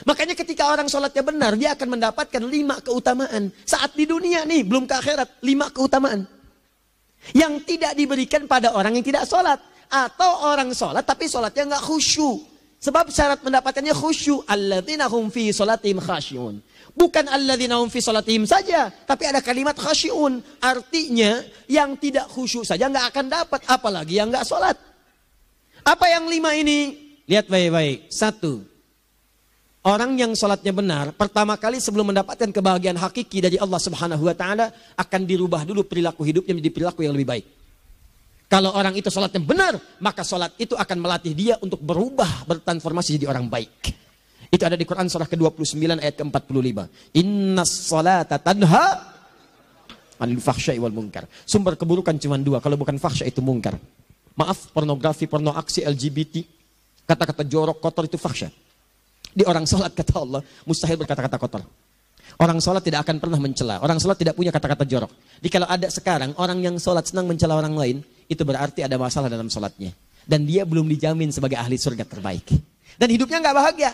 Makanya ketika orang sholatnya benar, dia akan mendapatkan 5 keutamaan. Saat di dunia nih, belum ke akhirat, 5 keutamaan. Yang tidak diberikan pada orang yang tidak sholat. Atau orang sholat tapi sholatnya nggak khusyuk. Sebab syarat mendapatkannya khusyuk. Alladzina hum fi sholatihim khasyi'un. Bukan alladzina hum fi sholatihim saja. Tapi ada kalimat khasyi'un. Artinya yang tidak khusyuk saja nggak akan dapat. Apalagi yang nggak sholat. Apa yang 5 ini? Lihat baik-baik. 1. Orang yang sholatnya benar, pertama kali sebelum mendapatkan kebahagiaan hakiki dari Allah Subhanahu wa Ta'ala, akan dirubah dulu perilaku hidupnya menjadi perilaku yang lebih baik. Kalau orang itu sholatnya benar, maka sholat itu akan melatih dia untuk berubah, bertransformasi jadi orang baik. Itu ada di Quran surah ke-29 ayat ke-45. Innas sholata tanha anil fahsya'i wal munkar. Sumber keburukan cuma 2, kalau bukan fahsya itu munkar. Maaf, pornografi, porno aksi, LGBT, kata-kata jorok, kotor itu fahsya. Di orang sholat kata Allah, mustahil berkata-kata kotor. Orang sholat tidak akan pernah mencela. Orang sholat tidak punya kata-kata jorok. Jadi kalau ada sekarang orang yang sholat senang mencela orang lain, itu berarti ada masalah dalam sholatnya. Dan dia belum dijamin sebagai ahli surga terbaik. Dan hidupnya nggak bahagia.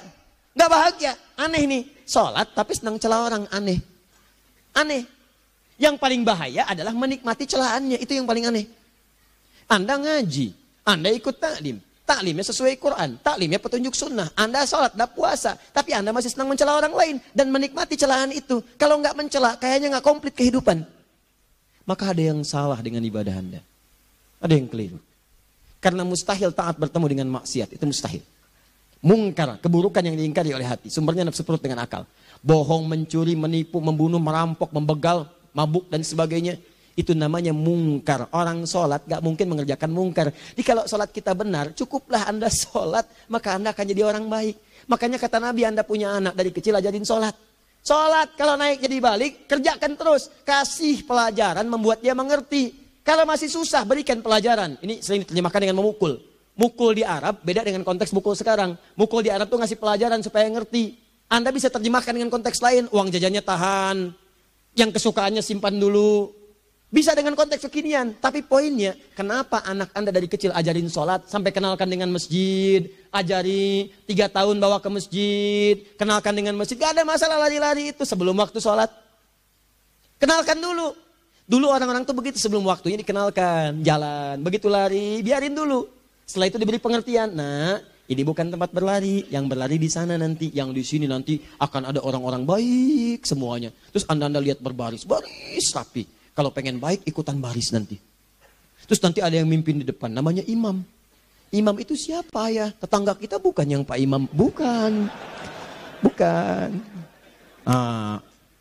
Nggak bahagia. Aneh nih. Sholat tapi senang celah orang. Aneh. Aneh. Yang paling bahaya adalah menikmati celahannya. Itu yang paling aneh. Anda ngaji. Anda ikut taklim. Taklimnya sesuai Quran, taklimnya petunjuk sunnah. Anda sholat, Anda puasa, tapi Anda masih senang mencela orang lain dan menikmati celahan itu. Kalau nggak mencela, kayaknya nggak komplit kehidupan. Maka ada yang salah dengan ibadah Anda. Ada yang keliru. Karena mustahil taat bertemu dengan maksiat, itu mustahil. Mungkar, keburukan yang diingkari oleh hati, sumbernya nafsu perut dengan akal. Bohong, mencuri, menipu, membunuh, merampok, membegal, mabuk dan sebagainya. Itu namanya mungkar. Orang sholat gak mungkin mengerjakan mungkar. Jadi kalau sholat kita benar, cukuplah Anda sholat, maka Anda akan jadi orang baik. Makanya kata Nabi, Anda punya anak dari kecil ajarin sholat. Sholat, kalau naik jadi balik, kerjakan terus. Kasih pelajaran membuat dia mengerti. Kalau masih susah, berikan pelajaran. Ini sering diterjemahkan dengan memukul. Mukul di Arab beda dengan konteks mukul sekarang. Mukul di Arab tuh ngasih pelajaran supaya ngerti. Anda bisa terjemahkan dengan konteks lain. Uang jajannya tahan. Yang kesukaannya simpan dulu. Bisa dengan konteks kekinian, tapi poinnya, kenapa anak Anda dari kecil ajarin sholat, sampai kenalkan dengan masjid, ajari 3 tahun bawa ke masjid, kenalkan dengan masjid, gak ada masalah lari-lari itu sebelum waktu sholat. Kenalkan dulu. Dulu orang-orang tuh begitu sebelum waktunya dikenalkan, jalan, begitu lari, biarin dulu. Setelah itu diberi pengertian, nah ini bukan tempat berlari, yang berlari di sana nanti, yang di sini nanti akan ada orang-orang baik semuanya. Terus Anda lihat berbaris, baris rapi. Kalau pengen baik, ikutan baris nanti. Terus nanti ada yang mimpin di depan, namanya imam. Imam itu siapa ya? Tetangga kita bukan yang Pak Imam. Bukan. Bukan.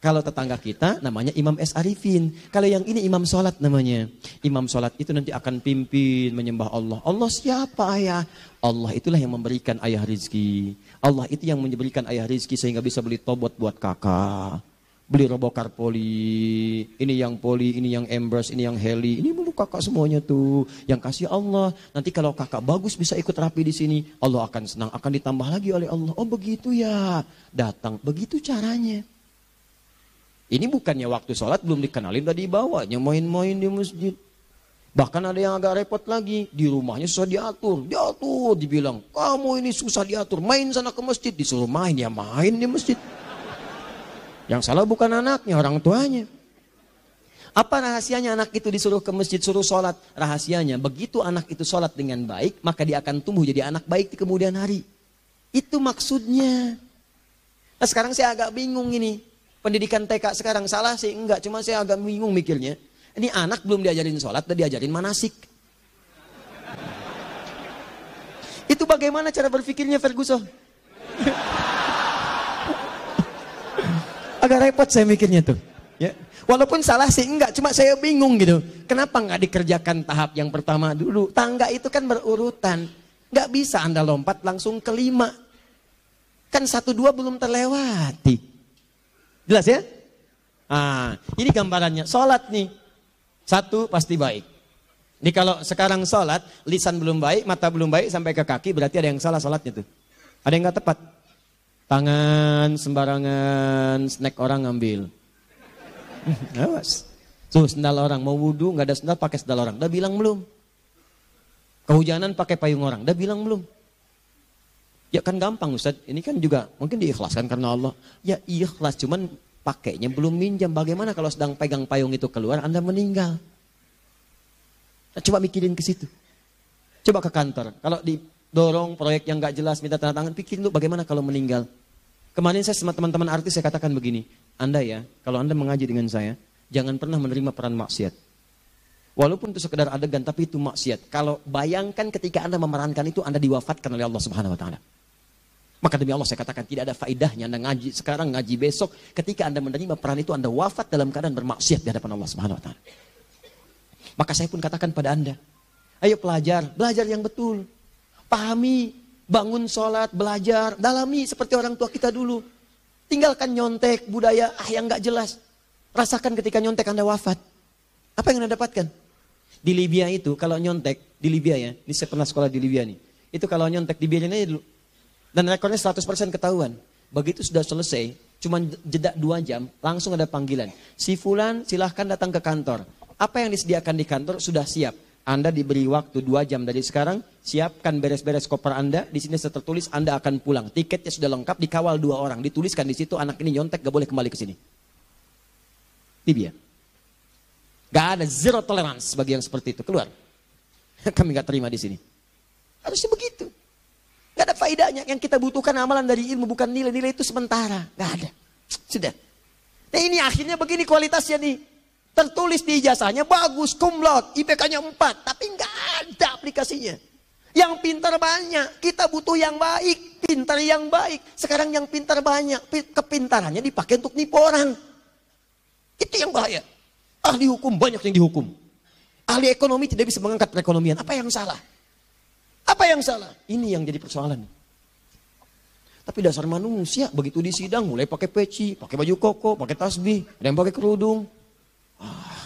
Kalau tetangga kita namanya Imam S. Arifin. Kalau yang ini imam sholat namanya. Imam sholat itu nanti akan pimpin menyembah Allah. Allah siapa ya? Allah itulah yang memberikan ayah rizki. Allah itu yang memberikan ayah rizki sehingga bisa beli tobot buat kakak. Beli robokar poli, ini yang poli, ini yang embers, ini yang heli, ini mulu kakak semuanya tuh. Yang kasih Allah. Nanti kalau kakak bagus bisa ikut rapi di sini, Allah akan senang, akan ditambah lagi oleh Allah. Oh begitu ya, datang. Begitu caranya. Ini bukannya waktu sholat belum dikenalin tadi bawanya main-main di masjid. Bahkan ada yang agak repot lagi, di rumahnya susah diatur, dibilang, kamu ini susah diatur, main sana ke masjid, disuruh main, ya main di masjid. Yang salah bukan anaknya, orang tuanya. Apa rahasianya anak itu disuruh ke masjid, suruh sholat? Rahasianya, begitu anak itu sholat dengan baik, maka dia akan tumbuh jadi anak baik di kemudian hari. Itu maksudnya. Nah, sekarang saya agak bingung ini. Pendidikan TK sekarang salah sih? Enggak, cuma saya agak bingung mikirnya. Ini anak belum diajarin sholat, dan diajarin manasik. Itu bagaimana cara berpikirnya Ferguson? Agak repot saya mikirnya tuh. Ya. Walaupun salah sih enggak, cuma saya bingung gitu. Kenapa enggak dikerjakan tahap yang pertama dulu? Tangga itu kan berurutan. Enggak bisa Anda lompat langsung ke 5. Kan 1, 2 belum terlewati. Jelas ya? Ini gambarannya. Sholat nih. 1 pasti baik. Jadi kalau sekarang sholat, lisan belum baik, mata belum baik, sampai ke kaki, berarti ada yang salah sholatnya tuh. Ada yang enggak tepat. Tangan sembarangan, snack orang ngambil. Awas. Tuh sendal orang, mau wudhu nggak ada sendal pakai sendal orang. Udah bilang belum? Kehujanan pakai payung orang. Udah bilang belum? Ya kan gampang Ustaz, ini kan juga mungkin diikhlaskan karena Allah. Ya ikhlas, cuman pakainya belum minjam. Bagaimana kalau sedang pegang payung itu keluar, Anda meninggal? Nah, coba mikirin ke situ. Coba ke kantor, kalau didorong proyek yang gak jelas, minta tanda tangan, pikirin dulu bagaimana kalau meninggal. Kemarin saya sama teman-teman artis saya katakan begini, Anda ya, kalau Anda mengaji dengan saya, jangan pernah menerima peran maksiat. Walaupun itu sekedar adegan, tapi itu maksiat. Kalau bayangkan ketika Anda memerankan itu, Anda diwafatkan oleh Allah Subhanahu Wa Taala. Maka demi Allah saya katakan tidak ada faedahnya Anda ngaji sekarang, ngaji besok. Ketika Anda menerima peran itu, Anda wafat dalam keadaan bermaksiat di hadapan Allah Subhanahu Wa Taala. Maka saya pun katakan pada Anda, ayo belajar yang betul. Pahami, bangun sholat, belajar, dalami seperti orang tua kita dulu. Tinggalkan nyontek, budaya yang gak jelas. Rasakan ketika nyontek Anda wafat. Apa yang Anda dapatkan? Di Libya itu, kalau nyontek, di Libya ya, ini saya pernah sekolah di Libya nih. Itu kalau nyontek, dibiarin aja dulu. Dan rekornya 100% ketahuan. Begitu sudah selesai, cuma jeda 2 jam, langsung ada panggilan. Si Fulan silahkan datang ke kantor. Apa yang disediakan di kantor sudah siap. Anda diberi waktu 2 jam dari sekarang, siapkan beres-beres koper Anda, di sini tertulis Anda akan pulang. Tiketnya sudah lengkap, dikawal 2 orang, dituliskan di situ anak ini nyontek gak boleh kembali ke sini. Libya. Gak ada zero tolerance bagi yang seperti itu, keluar. Kami gak terima di sini. Harusnya begitu. Gak ada faedahnya, yang kita butuhkan amalan dari ilmu bukan nilai-nilai itu sementara, gak ada. Sudah. Nah ini akhirnya begini kualitasnya nih. Tertulis di ijazahnya bagus, cum laude, IPK-nya 4, tapi nggak ada aplikasinya. Yang pintar banyak, kita butuh yang baik, pintar yang baik. Sekarang yang pintar banyak, kepintarannya dipakai untuk nipu orang. Itu yang bahaya. Ahli hukum banyak yang dihukum. Ahli ekonomi tidak bisa mengangkat perekonomian. Apa yang salah? Apa yang salah? Ini yang jadi persoalan. Tapi dasar manusia, begitu di sidang mulai pakai peci, pakai baju koko, pakai tasbih, ada yang pakai kerudung.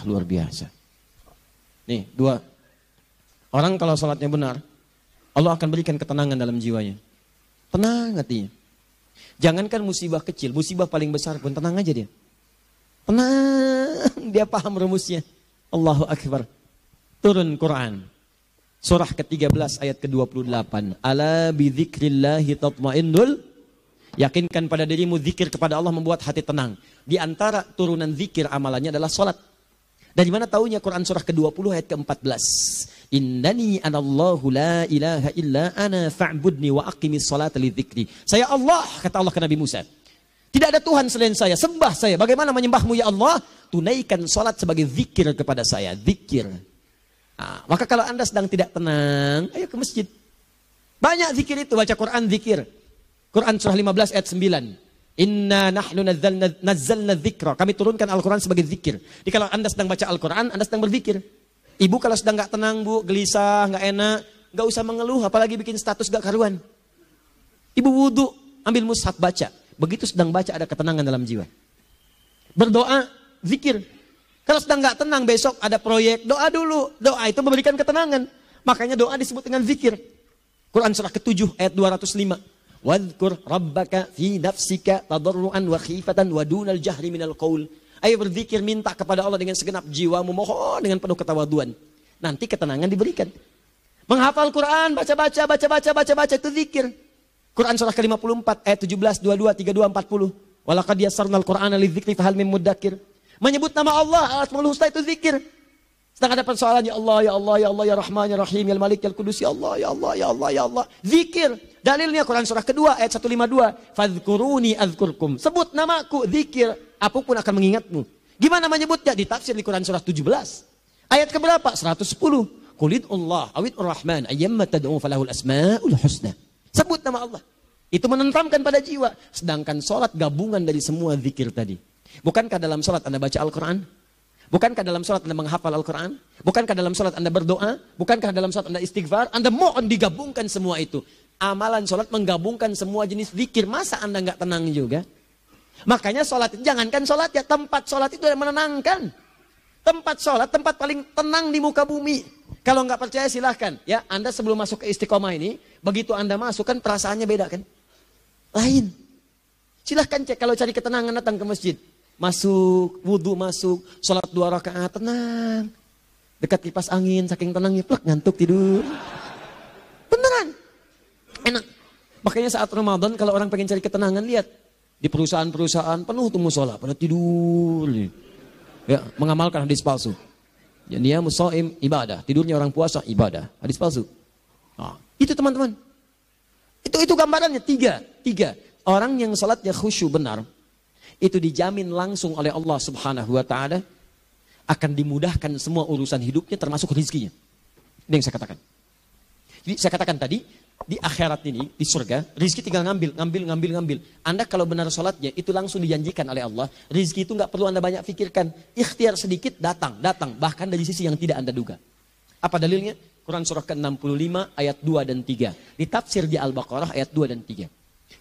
Luar biasa. Nih, 2. Orang kalau sholatnya benar, Allah akan berikan ketenangan dalam jiwanya. Tenang hatinya. Jangankan musibah kecil, musibah paling besar pun tenang aja dia. Tenang, dia paham rumusnya. Allahu Akbar. Turun Quran. Surah ke-13 ayat ke-28. Ala bidzikrillahi tatmainnul. Yakinkan pada dirimu zikir kepada Allah membuat hati tenang. Di antara turunan zikir amalannya adalah sholat. Dari mana taunya Quran surah ke-20 ayat ke-14. Innani anallahu la ilaha illa ana fa'budni wa aqimis salata li dzikri. Saya Allah, kata Allah ke Nabi Musa. Tidak ada Tuhan selain saya, sembah saya. Bagaimana menyembahmu ya Allah? Tunaikan sholat sebagai zikir kepada saya. Zikir. Nah, maka kalau Anda sedang tidak tenang, ayo ke masjid. Banyak zikir itu, baca Quran zikir. Quran surah 15 ayat 9. Inna nahnu nazzalna dzikra. Kami turunkan Al-Quran sebagai zikir. Jadi kalau Anda sedang baca Al-Quran, Anda sedang berzikir. Ibu kalau sedang gak tenang bu, gelisah, gak enak, gak usah mengeluh, apalagi bikin status gak karuan. Ibu wudu, ambil mushaf baca. Begitu sedang baca ada ketenangan dalam jiwa. Berdoa, zikir. Kalau sedang gak tenang besok ada proyek, doa dulu. Doa itu memberikan ketenangan. Makanya doa disebut dengan zikir. Quran surah ke-7 ayat 205. Wadhkur rabbaka fi nafsika tadarruan wa khifatan wa dunal jahri minal qaul. Ayo berzikir, minta kepada Allah dengan segenap jiwamu, mohon dengan penuh ketawaduan. Nanti ketenangan diberikan. Menghafal Quran, baca itu zikir. Quran surah ke-54 ayat 17, 22, 32, 40. Walaqad yassarnal Qur'ana lidzikri fahal mim muddakir. Menyebut nama Allah, Asmaul Husna itu zikir. Sedang ada persoalan, ya Allah, ya Allah, ya Allah, ya Rahman, ya Rahim, ya Malik, ya Qudus, ya Allah, ya Allah, ya Allah, ya Allah. Zikir. Dalilnya Quran surah kedua ayat 152. Fadhkuruni azkurkum. Sebut namaku, zikir. Apapun akan mengingatmu. Gimana menyebutnya? Ditafsir di Quran surah 17. Ayat keberapa? 110. Qulid Allah, awid Rahman, ayyamma tad'u falahul asma'ul husna. Sebut nama Allah. Itu menentramkan pada jiwa. Sedangkan sholat gabungan dari semua zikir tadi. Bukankah dalam sholat Anda baca Al-Quran? Bukankah dalam sholat Anda menghafal Al-Quran? Bukankah dalam sholat Anda berdoa? Bukankah dalam sholat Anda istighfar? Anda mohon digabungkan semua itu. Amalan sholat menggabungkan semua jenis zikir. Masa Anda nggak tenang juga? Makanya sholat itu, jangankan sholat ya, tempat sholat itu yang menenangkan. Tempat sholat, tempat paling tenang di muka bumi. Kalau nggak percaya silahkan. Ya, Anda sebelum masuk ke istiqomah ini, begitu Anda masuk kan perasaannya beda kan? Lain. Silahkan cek kalau cari ketenangan datang ke masjid. Masuk, wudhu masuk, sholat 2 rakaat, tenang. Dekat kipas angin, saking tenangnya, plek, ngantuk tidur. Beneran. Enak. Makanya saat Ramadan kalau orang pengen cari ketenangan, lihat. Di perusahaan-perusahaan penuh tuh musola, pada tidur. Ya, mengamalkan hadis palsu. Ya, dia musoim ibadah, tidurnya orang puasa ibadah. Hadis palsu. Nah, itu teman-teman. Itu gambarannya tiga. Orang yang salatnya khusyuk benar, itu dijamin langsung oleh Allah Subhanahu wa taala akan dimudahkan semua urusan hidupnya termasuk rezekinya. Ini yang saya katakan. Jadi saya katakan tadi, di akhirat ini, di surga, rezeki tinggal ngambil. Anda kalau benar sholatnya, itu langsung dijanjikan oleh Allah. Rezeki itu nggak perlu Anda banyak pikirkan. Ikhtiar sedikit, datang. Bahkan dari sisi yang tidak Anda duga. Apa dalilnya? Quran surah ke-65 ayat 2 dan 3. Ditafsir di Al-Baqarah ayat 2 dan 3.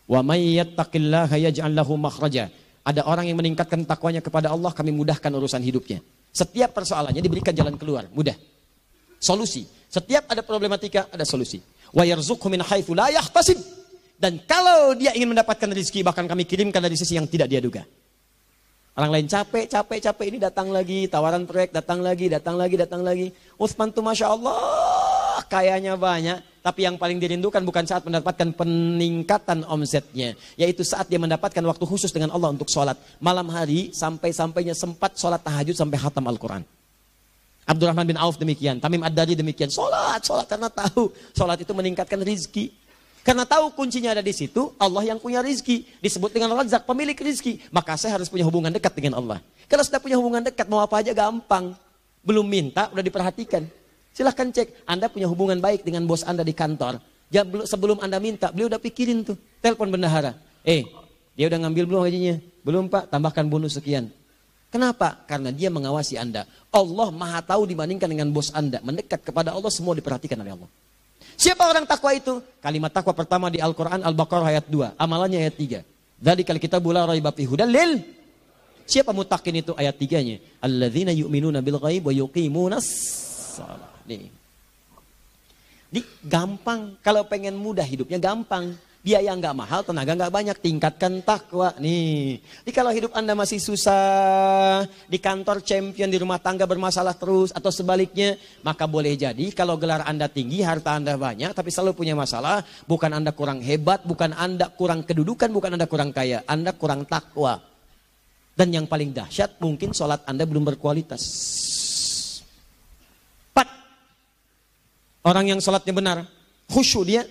Wa may yattaqillaha yaj'al lahu makhraja. Ada orang yang meningkatkan takwanya kepada Allah, kami mudahkan urusan hidupnya. Setiap persoalannya diberikan jalan keluar, mudah. Solusi. Setiap ada problematika, ada solusi. Wa yarzuqhu min haitsu la yahtasib. Dan kalau dia ingin mendapatkan rezeki, bahkan kami kirimkan dari sisi yang tidak dia duga. Orang lain capek ini datang lagi, tawaran proyek datang lagi. Utsman tuh Masya Allah, kayanya banyak. Tapi yang paling dirindukan bukan saat mendapatkan peningkatan omsetnya. Yaitu saat dia mendapatkan waktu khusus dengan Allah untuk sholat. Malam hari sampai-sampainya sempat sholat tahajud sampai khatam Al-Quran. Abdurrahman bin Auf demikian, Tamim Ad-Dari demikian. Sholat karena tahu sholat itu meningkatkan rizki. Karena tahu kuncinya ada di situ, Allah yang punya rizki. Disebut dengan Razak, pemilik rizki. Maka saya harus punya hubungan dekat dengan Allah. Kalau sudah punya hubungan dekat, mau apa aja gampang. Belum minta, udah diperhatikan. Silahkan cek, Anda punya hubungan baik dengan bos Anda di kantor. Ya, sebelum Anda minta, beliau udah pikirin tuh. Telepon bendahara. Dia udah ngambil belum gajinya? Belum Pak, tambahkan bonus sekian. Kenapa? Karena dia mengawasi Anda. Allah maha tahu dibandingkan dengan bos Anda. Mendekat kepada Allah semua diperhatikan oleh Allah. Siapa orang takwa itu? Kalimat takwa pertama di Al-Quran Al-Baqarah ayat 2. Amalannya ayat 3. Dzalikal kitabu la raiba fihi hudal lil. Siapa muttaqin itu ayat 3-nya? Alladzina yu'minuna bil ghaib wa yuqimunas shalah. Nih. Gampang. Kalau pengen mudah hidupnya gampang. Biaya nggak mahal, tenaga nggak banyak, tingkatkan takwa. Nih, jadi kalau hidup Anda masih susah, di kantor champion, di rumah tangga bermasalah terus, atau sebaliknya, maka boleh jadi kalau gelar Anda tinggi, harta Anda banyak, tapi selalu punya masalah, bukan Anda kurang hebat, bukan Anda kurang kedudukan, bukan Anda kurang kaya, Anda kurang takwa. Dan yang paling dahsyat, mungkin sholat Anda belum berkualitas. 4. Orang yang sholatnya benar, khusyuk dia,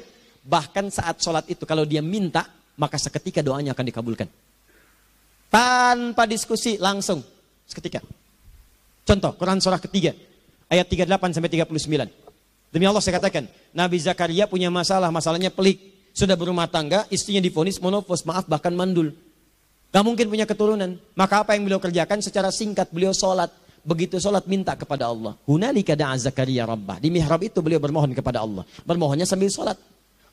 bahkan saat sholat itu kalau dia minta, maka seketika doanya akan dikabulkan. Tanpa diskusi, langsung. Seketika. Contoh, Quran surah ketiga. Ayat 38-39. Demi Allah saya katakan, Nabi Zakaria punya masalahnya pelik. Sudah berumah tangga, istrinya divonis monofos, maaf bahkan mandul. Gak mungkin punya keturunan. Maka apa yang beliau kerjakan? Secara singkat beliau sholat. Begitu sholat minta kepada Allah. Hunalika da'a Zakaria rabbah. Di mihrab itu beliau bermohon kepada Allah. Bermohonnya sambil sholat.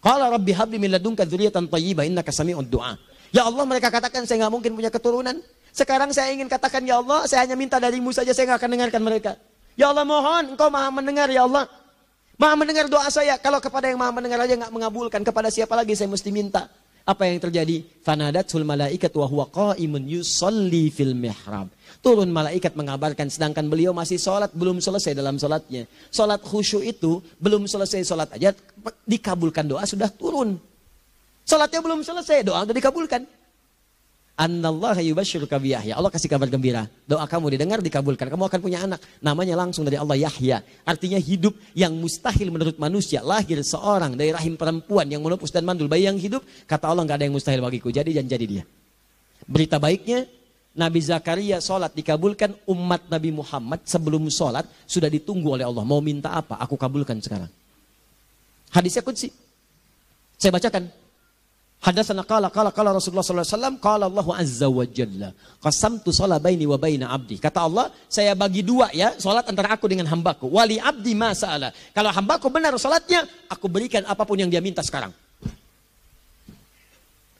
Qala rabbi habli min ladunka dzurriyyatan thayyibah innaka sami'ud du'a. Ya Allah, mereka katakan saya nggak mungkin punya keturunan. Sekarang saya ingin katakan ya Allah, saya hanya minta darimu saja, saya nggak akan dengarkan mereka. Ya Allah mohon, Engkau maha mendengar ya Allah. Maha mendengar doa saya. Kalau kepada yang maha mendengar aja nggak mengabulkan, kepada siapa lagi saya mesti minta? Apa yang terjadi? Fanadatul malaikat wa huwa qa'imun yusalli fil mihrab. Turun malaikat mengabarkan sedangkan beliau masih sholat, belum selesai dalam sholatnya. Sholat khusyuk itu belum selesai sholat aja dikabulkan, doa sudah turun. Sholatnya belum selesai, doa sudah dikabulkan. Annallaha yubashshiruka bi Yahya. Allah kasih kabar gembira. Doa kamu didengar, dikabulkan. Kamu akan punya anak. Namanya langsung dari Allah Yahya. Artinya hidup yang mustahil menurut manusia. Lahir seorang dari rahim perempuan yang menopus dan mandul. Bayi yang hidup, kata Allah nggak ada yang mustahil bagiku. Jadi dia. Berita baiknya, Nabi Zakaria sholat dikabulkan. Umat Nabi Muhammad sebelum sholat sudah ditunggu oleh Allah. Mau minta apa? Aku kabulkan sekarang. Hadisnya qudsi. Saya bacakan. Hadatsana qala Rasulullah sallallahu alaihi wasallam qala Allah azza wa jalla qasamtu shalah baini wa baina abdi. Kata Allah, saya bagi dua ya, salat antara aku dengan hambaku. Wali abdi ma sa'ala. Kalau hambaku benar salatnya, aku berikan apapun yang dia minta sekarang.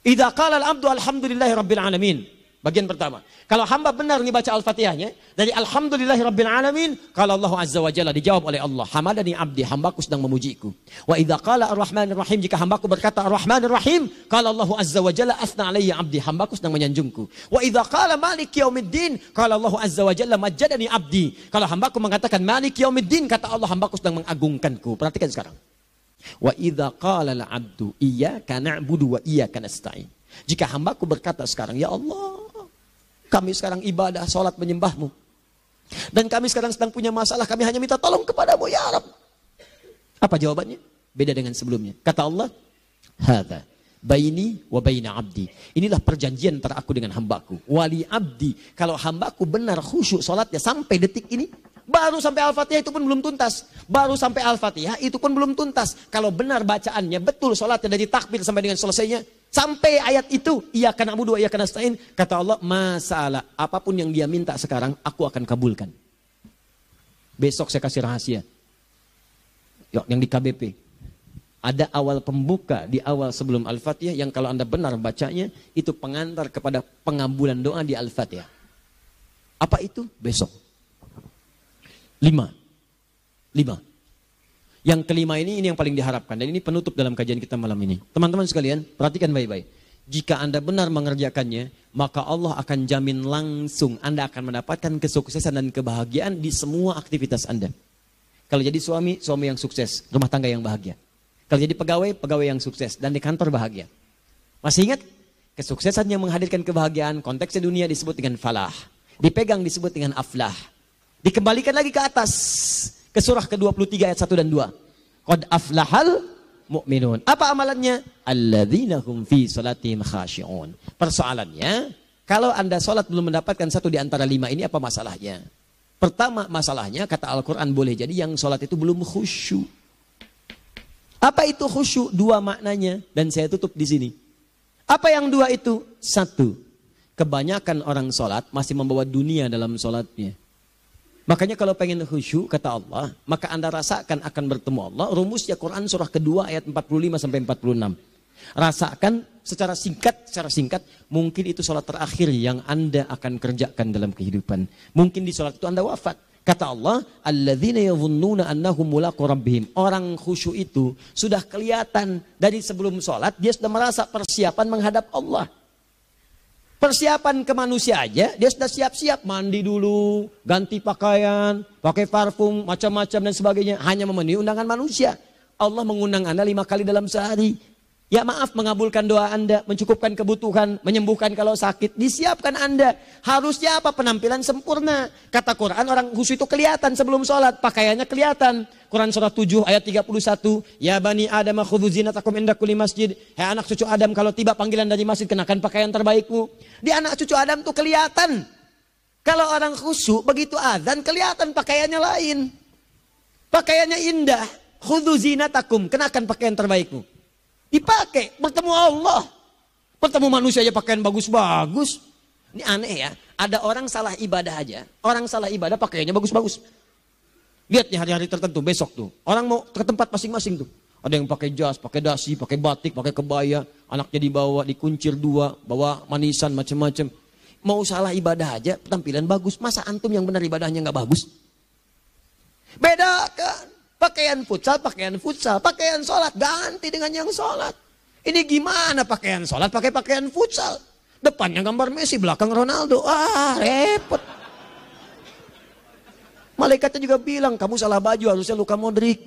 Idza qala al-abdu alhamdulillahi rabbil alamin. Bagian pertama. Kalau hamba benar nih baca Al-Fatihahnya, dari alhamdulillahi rabbil alamin, kalau Allah azza wa jalla dijawab oleh Allah, hamadani abdi, hambaku sedang memujiku. Wa idza qala ar-rahmanir rahim, jika hambaku berkata ar-rahmanir rahim, kalau Allah azza wa jalla asna alayya abdi, hambaku sedang menyanjungku. Wa idza qala maliki yaumiddin, kalau Allah azza wa jalla majjadani abdi, kalau hambaku mengatakan maliki yaumiddin, kata Allah hambaku sedang mengagungkanku. Perhatikan sekarang. Wa idza qala al-'abdu iyyaka na'budu wa iyyaka nasta'in. Jika hambaku berkata sekarang, ya Allah, kami sekarang ibadah, salat menyembahmu. Dan kami sekarang sedang punya masalah, kami hanya minta tolong kepadamu ya Rabb. Apa jawabannya? Beda dengan sebelumnya. Kata Allah, hadza baini wa baina abdi. Inilah perjanjian antara aku dengan hambaku. Wali abdi. Kalau hambaku benar khusyuk salatnya sampai detik ini, baru sampai Al-Fatihah itu pun belum tuntas. Baru sampai Al-Fatihah itu pun belum tuntas. Kalau benar bacaannya, betul salatnya dari takbir sampai dengan selesainya, sampai ayat itu, iyyaka na'budu wa iyyaka nasta'in, kata Allah, masalah apapun yang dia minta sekarang, aku akan kabulkan. Besok saya kasih rahasia. Yuk, yang di KBP. Ada awal pembuka di awal sebelum Al-Fatihah yang kalau Anda benar bacanya, itu pengantar kepada pengabulan doa di Al-Fatihah. Apa itu? Besok. 5. Yang kelima ini yang paling diharapkan. Dan ini penutup dalam kajian kita malam ini. Teman-teman sekalian, perhatikan baik-baik. Jika Anda benar mengerjakannya, maka Allah akan jamin langsung Anda akan mendapatkan kesuksesan dan kebahagiaan di semua aktivitas Anda. Kalau jadi suami, suami yang sukses, rumah tangga yang bahagia. Kalau jadi pegawai, pegawai yang sukses, dan di kantor bahagia. Masih ingat? Kesuksesan yang menghadirkan kebahagiaan, konteksnya dunia disebut dengan falah. Dipegang disebut dengan aflah. Dikembalikan lagi ke atas. Ke surah ke-23 ayat 1 dan 2. Qad aflahal mu'minun. Apa amalannya? Alladzina hum fi salatihim khashi'un. Persoalannya, kalau Anda salat belum mendapatkan satu di antara 5 ini, apa masalahnya? Pertama masalahnya, kata Al-Quran, boleh jadi yang salat itu belum khusyuk. Apa itu khusyuk? 2 maknanya. Dan saya tutup di sini. Apa yang 2 itu? 1. Kebanyakan orang salat masih membawa dunia dalam salatnya. Makanya kalau pengen khusyuk, kata Allah, maka Anda rasakan akan bertemu Allah. Rumusnya Quran surah kedua ayat 45 sampai 46. Rasakan secara singkat, mungkin itu sholat terakhir yang Anda akan kerjakan dalam kehidupan. Mungkin di sholat itu Anda wafat. Kata Allah, alladzina yadhunnuna annahum mulaqu rabbihim. Orang khusyuk itu sudah kelihatan dari sebelum sholat, dia sudah merasa persiapan menghadap Allah. Persiapan ke manusia aja, dia sudah siap-siap mandi dulu, ganti pakaian, pakai parfum, macam-macam dan sebagainya. Hanya memenuhi undangan manusia. Allah mengundang Anda 5 kali dalam sehari. Ya maaf, mengabulkan doa Anda, mencukupkan kebutuhan, menyembuhkan kalau sakit. Disiapkan Anda. Harusnya apa? Penampilan sempurna. Kata Quran, orang khusyuk itu kelihatan sebelum sholat. Pakaiannya kelihatan. Quran surah 7 ayat 31. Ya bani Adam khudhu zinatakum inda kulli masjid. Hai anak cucu Adam, kalau tiba panggilan dari masjid, kenakan pakaian terbaikmu. Di anak cucu Adam tuh kelihatan. Kalau orang khusyuk, begitu azan kelihatan pakaiannya lain. Pakaiannya indah. Khudhu zinatakum, kenakan pakaian terbaikmu. Dipakai, bertemu Allah. Bertemu manusia aja pakaian bagus-bagus. Ini aneh ya. Ada orang salah ibadah aja. Orang salah ibadah pakaiannya bagus-bagus. Lihat nih hari-hari tertentu, besok tuh. Orang mau ke tempat masing-masing tuh. Ada yang pakai jas, pakai dasi, pakai batik, pakai kebaya. Anaknya dibawa, dikuncir 2, bawa manisan, macam-macam. Mau salah ibadah aja, penampilan bagus. Masa antum yang benar ibadahnya nggak bagus? Bedakan. Pakaian futsal, pakaian sholat, ganti dengan yang sholat. Ini gimana pakaian sholat, pakai pakaian futsal. Depannya gambar Messi, belakang Ronaldo. Repot. Malaikatnya juga bilang, kamu salah baju, harusnya Luka Modric.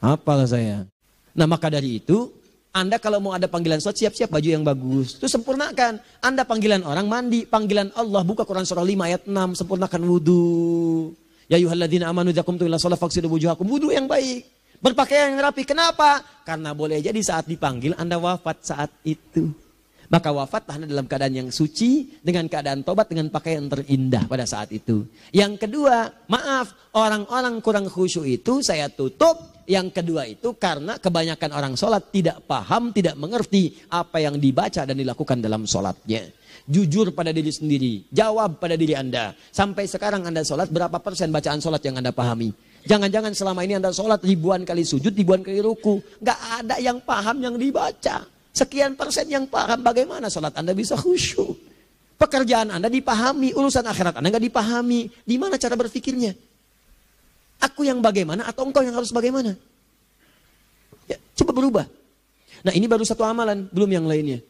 Apalah saya. Nah maka dari itu, Anda kalau mau ada panggilan sholat, siap-siap baju yang bagus. Itu sempurnakan. Anda panggilan orang mandi, panggilan Allah. Buka Quran surah 5 ayat 6, sempurnakan wudu. Ya ayyuhalladzina amanu idza qumtum ila shalah faghsilu wujuhakum. Wudu yang baik. Berpakaian yang rapi. Kenapa? Karena boleh jadi saat dipanggil Anda wafat saat itu. Maka wafatlah Anda dalam keadaan yang suci, dengan keadaan tobat, dengan pakaian terindah pada saat itu. Yang kedua, maaf, orang-orang kurang khusyuk itu saya tutup. Yang kedua itu karena kebanyakan orang sholat tidak paham, tidak mengerti apa yang dibaca dan dilakukan dalam sholatnya. Jujur pada diri sendiri, jawab pada diri Anda. Sampai sekarang Anda sholat, berapa persen bacaan sholat yang Anda pahami? Jangan-jangan selama ini Anda sholat ribuan kali sujud, ribuan kali ruku. Gak ada yang paham yang dibaca. Sekian persen yang paham, bagaimana sholat Anda bisa khusyuk? Pekerjaan Anda dipahami, urusan akhirat Anda gak dipahami. Di mana cara berpikirnya? Aku yang bagaimana atau engkau yang harus bagaimana? Ya, coba berubah. Nah ini baru satu amalan, belum yang lainnya.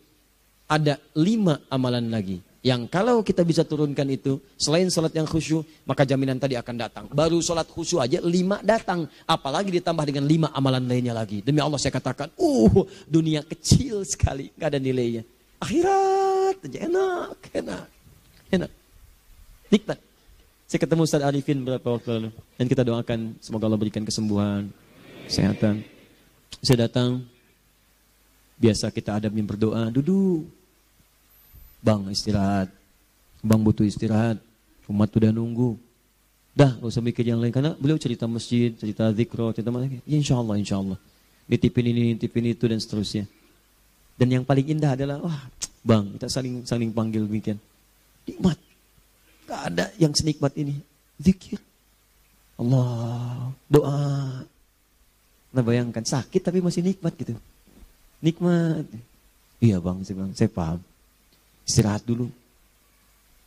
Ada 5 amalan lagi. Yang kalau kita bisa turunkan itu, selain sholat yang khusyuk, maka jaminan tadi akan datang. Baru sholat khusyuk aja 5 datang. Apalagi ditambah dengan 5 amalan lainnya lagi. Demi Allah saya katakan, dunia kecil sekali, gak ada nilainya. Akhirat aja enak. Nikmat. Saya ketemu Ustaz Arifin beberapa waktu lalu. Dan kita doakan, semoga Allah berikan kesembuhan, kesehatan. Saya datang, biasa kita adabnya berdoa, duduk. Bang istirahat, bang butuh istirahat, umat udah nunggu. Dah, gak usah mikir yang lain. Karena beliau cerita masjid, cerita zikro, cerita mana lagi. Ya insya Allah. Nitipin ini, nitipin itu dan seterusnya. Dan yang paling indah adalah, bang kita saling panggil demikian. Nikmat. Gak ada yang senikmat ini. Zikir. Allah, doa. Nah bayangkan, sakit tapi masih nikmat gitu. Nikmat. Iya bang, saya paham. Istirahat dulu.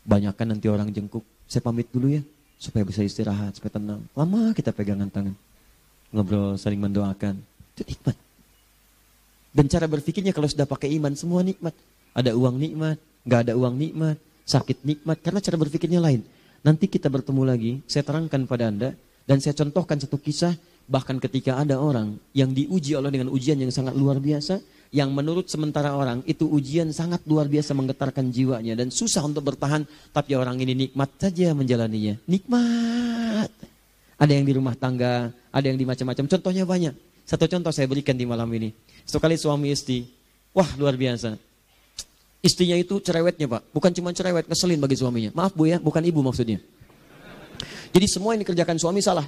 Banyakkan nanti orang jengkuk. Saya pamit dulu ya. Supaya bisa istirahat, supaya tenang. Lama kita pegangan tangan. Ngobrol, saling mendoakan. Itu nikmat. Dan cara berpikirnya kalau sudah pakai iman, semua nikmat. Ada uang nikmat, gak ada uang nikmat. Sakit nikmat, karena cara berpikirnya lain. Nanti kita bertemu lagi, saya terangkan pada Anda. Dan saya contohkan satu kisah. Bahkan ketika ada orang yang diuji Allah dengan ujian yang sangat luar biasa. Yang menurut sementara orang itu ujian sangat luar biasa menggetarkan jiwanya dan susah untuk bertahan, tapi orang ini nikmat saja menjalaninya. Nikmat. Ada yang di rumah tangga, ada yang di macam-macam. Contohnya banyak. Satu contoh saya berikan di malam ini. Satu kali suami istri, wah luar biasa. Istrinya itu cerewetnya Pak, bukan cuma cerewet, ngeselin bagi suaminya. Maaf Bu ya, bukan ibu maksudnya. Jadi semua yang dikerjakan suami salah.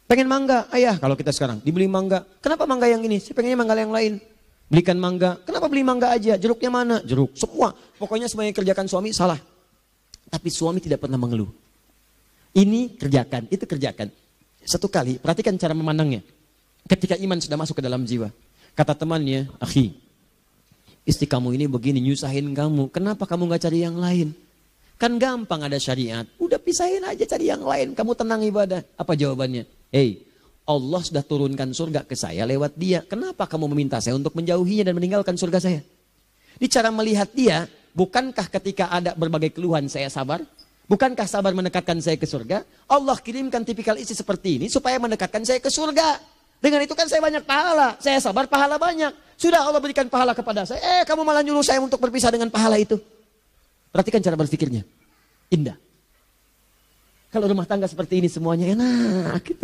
Pengen mangga, ayah kalau kita sekarang dibeli mangga. Kenapa mangga yang ini? Saya pengennya mangga yang lain. Belikan mangga. Kenapa beli mangga aja? Jeruknya mana? Jeruk. Semua. Pokoknya semua yang kerjakan suami salah. Tapi suami tidak pernah mengeluh. Ini kerjakan, itu kerjakan. Satu kali, perhatikan cara memandangnya. Ketika iman sudah masuk ke dalam jiwa. Kata temannya, akhi, istri kamu ini begini, nyusahin kamu. Kenapa kamu gak cari yang lain? Kan gampang ada syariat. Udah pisahin aja cari yang lain. Kamu tenang ibadah. Apa jawabannya? Allah sudah turunkan surga ke saya lewat dia. Kenapa kamu meminta saya untuk menjauhinya dan meninggalkan surga saya? Di cara melihat dia, bukankah ketika ada berbagai keluhan saya sabar? Bukankah sabar mendekatkan saya ke surga? Allah kirimkan tipikal istri seperti ini supaya mendekatkan saya ke surga. Dengan itu kan saya banyak pahala. Saya sabar, pahala banyak. Sudah Allah berikan pahala kepada saya. Kamu malah nyuruh saya untuk berpisah dengan pahala itu. Perhatikan cara berpikirnya. Indah. Kalau rumah tangga seperti ini semuanya enak.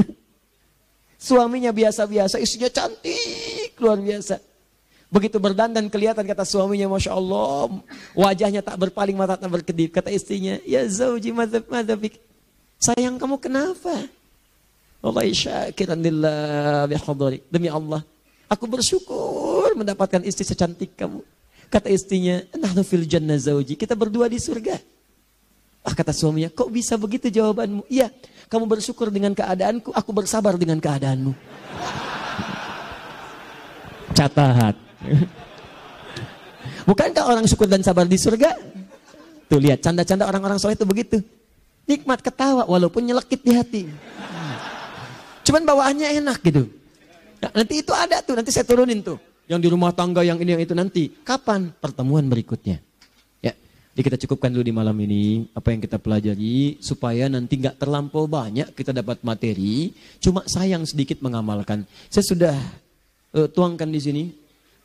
Suaminya biasa-biasa, istrinya cantik, luar biasa. Begitu berdandan kelihatan kata suaminya, Masya Allah. Wajahnya tak berpaling, mata tak berkedip. Kata istrinya, ya zauji madhabik. Sayang kamu kenapa? Wallahi syakiran lillah bihadari. Demi Allah, aku bersyukur mendapatkan istri secantik kamu. Kata istrinya, nahnu fil jannah zauji. Kita berdua di surga. Kata suaminya, kok bisa begitu jawabanmu? Iya, kamu bersyukur dengan keadaanku, aku bersabar dengan keadaanmu. Catat. Bukankah orang syukur dan sabar di surga? Tuh lihat, canda-canda orang-orang soleh itu begitu. Nikmat ketawa, walaupun nyelekit di hati. Cuman bawaannya enak gitu. Nah, nanti itu ada tuh, nanti saya turunin tuh. Yang di rumah tangga, yang ini, yang itu nanti. Kapan? Pertemuan berikutnya. Jadi kita cukupkan dulu di malam ini apa yang kita pelajari supaya nanti nggak terlampau banyak kita dapat materi, cuma sayang sedikit mengamalkan. Saya sudah tuangkan di sini,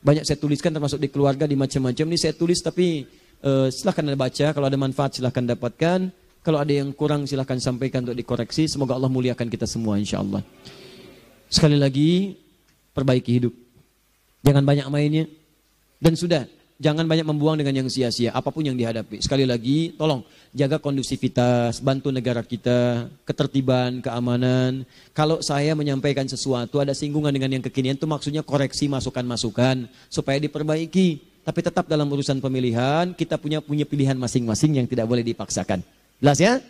banyak saya tuliskan termasuk di keluarga, di macam-macam. Ini saya tulis tapi silahkan Anda baca, kalau ada manfaat silahkan dapatkan, kalau ada yang kurang silahkan sampaikan untuk dikoreksi. Semoga Allah muliakan kita semua insya Allah. Sekali lagi, perbaiki hidup, jangan banyak mainnya, dan sudah. Jangan banyak membuang dengan yang sia-sia, apapun yang dihadapi. Sekali lagi, tolong jaga kondusivitas, bantu negara kita, ketertiban, keamanan. Kalau saya menyampaikan sesuatu, ada singgungan dengan yang kekinian, itu maksudnya koreksi masukan-masukan, supaya diperbaiki. Tapi tetap dalam urusan pemilihan, kita punya pilihan masing-masing yang tidak boleh dipaksakan. Jelas ya?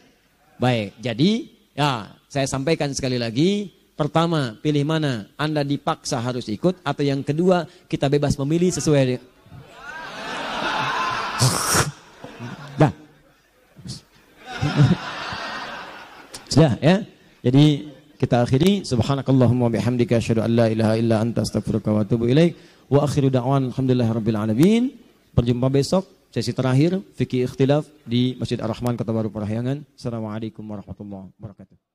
Baik, jadi ya saya sampaikan sekali lagi, pertama, pilih mana? Anda dipaksa harus ikut, atau yang kedua, kita bebas memilih sesuai dah. Sudah ya. Jadi kita akhiri, subhanakallahumma bihamdika asyhadu an la ilaha illa anta astaghfiruka wa atubu ilaik. Wa akhiru da'wan alhamdulillahirabbil alamin. Berjumpa besok sesi terakhir fikih ikhtilaf di Masjid Ar-Rahman Kota Baru Parahyangan. Assalamualaikum warahmatullahi wabarakatuh.